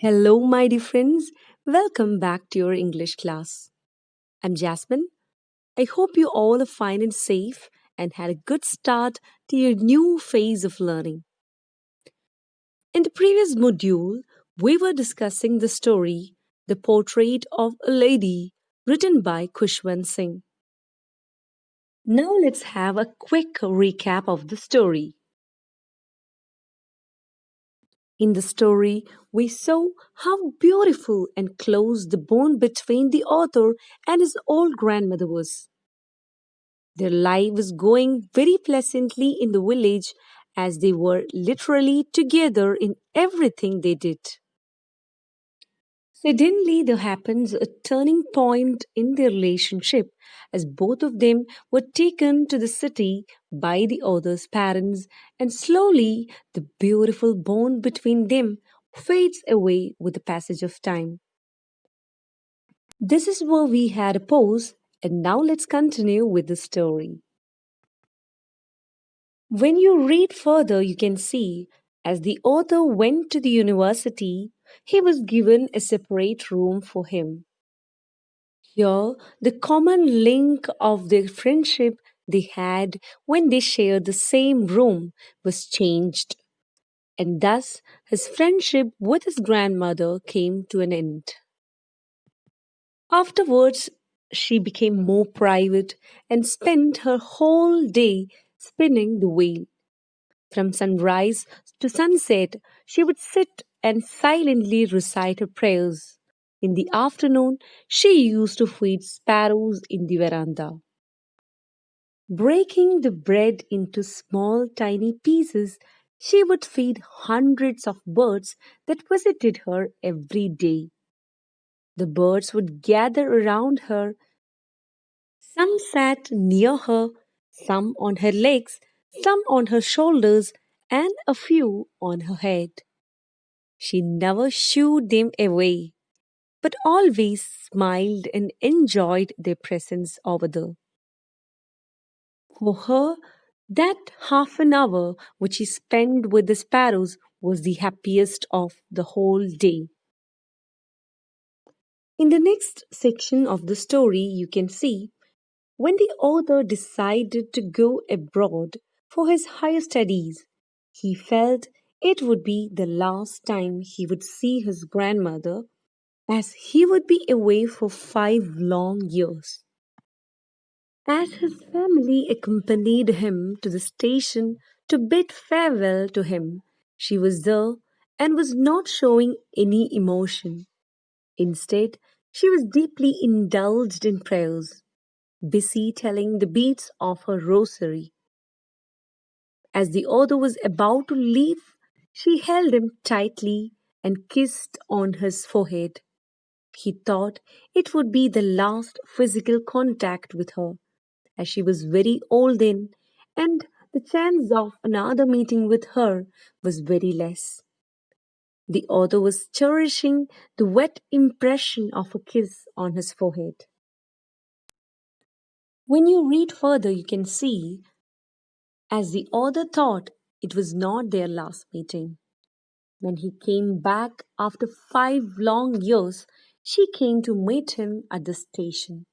Hello, my dear friends. Welcome back to your English class. I'm Jasmine. I hope you all are fine and safe and had a good start to your new phase of learning. In the previous module, we were discussing the story, The Portrait of a Lady, written by Kushwant Singh. Now let's have a quick recap of the story. In the story, we saw how beautiful and close the bond between the author and his old grandmother was. Their life was going very pleasantly in the village as they were literally together in everything they did. Suddenly, there happens a turning point in their relationship as both of them were taken to the city by the other's parents, and slowly the beautiful bond between them fades away with the passage of time. This is where we had a pause, and now let's continue with the story. When you read further, you can see as the author went to the university, he was given a separate room for him. Here, the common link of their friendship they had when they shared the same room was changed, and thus his friendship with his grandmother came to an end. Afterwards, she became more private and spent her whole day spinning the wheel. From sunrise to sunset, she would sit and silently recite her prayers. In the afternoon, she used to feed sparrows in the veranda. Breaking the bread into small, tiny pieces, she would feed hundreds of birds that visited her every day. The birds would gather around her. Some sat near her, some on her legs, some on her shoulders, and a few on her head. She never shooed them away, but always smiled and enjoyed their presence over there. For her, that half an hour which she spent with the sparrows was the happiest of the whole day. In the next section of the story, you can see when the author decided to go abroad for his higher studies, he felt it would be the last time he would see his grandmother as he would be away for 5 long years. As his family accompanied him to the station to bid farewell to him, she was there and was not showing any emotion. Instead, she was deeply indulged in prayers, busy telling the beads of her rosary. As the author was about to leave, she held him tightly and kissed on his forehead. He thought it would be the last physical contact with her, as she was very old then, and the chance of another meeting with her was very less. The author was cherishing the wet impression of a kiss on his forehead. When you read further, you can see, as the author thought it was not their last meeting. When he came back after 5 long years, she came to meet him at the station.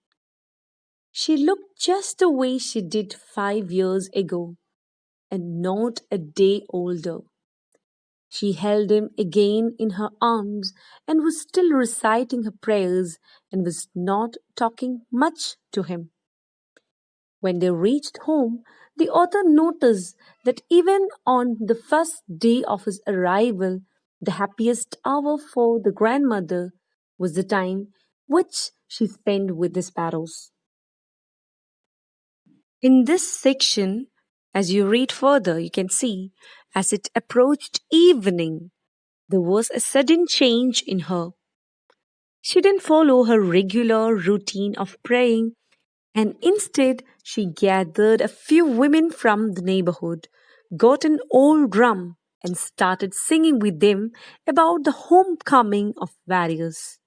She looked just the way she did 5 years ago, and not a day older. She held him again in her arms and was still reciting her prayers and was not talking much to him. When they reached home, the author noticed that even on the first day of his arrival, the happiest hour for the grandmother was the time which she spent with the sparrows. In this section, as you read further, you can see as it approached evening, there was a sudden change in her. She didn't follow her regular routine of praying, and instead she gathered a few women from the neighborhood, got an old drum, and started singing with them about the homecoming of warriors.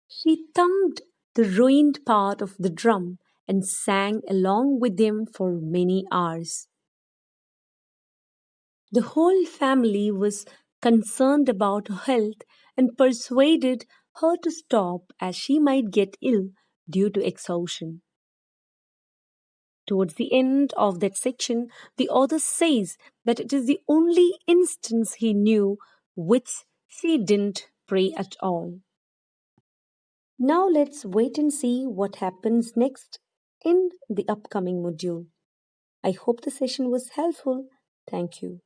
She thumped the ruined part of the drum and sang along with them for many hours. The whole family was concerned about her health, and persuaded her to stop as she might get ill due to exhaustion. Towards the end of that section, the author says that it is the only instance he knew which she didn't pray at all. Now let's wait and see what happens next in the upcoming module. I hope the session was helpful. Thank you.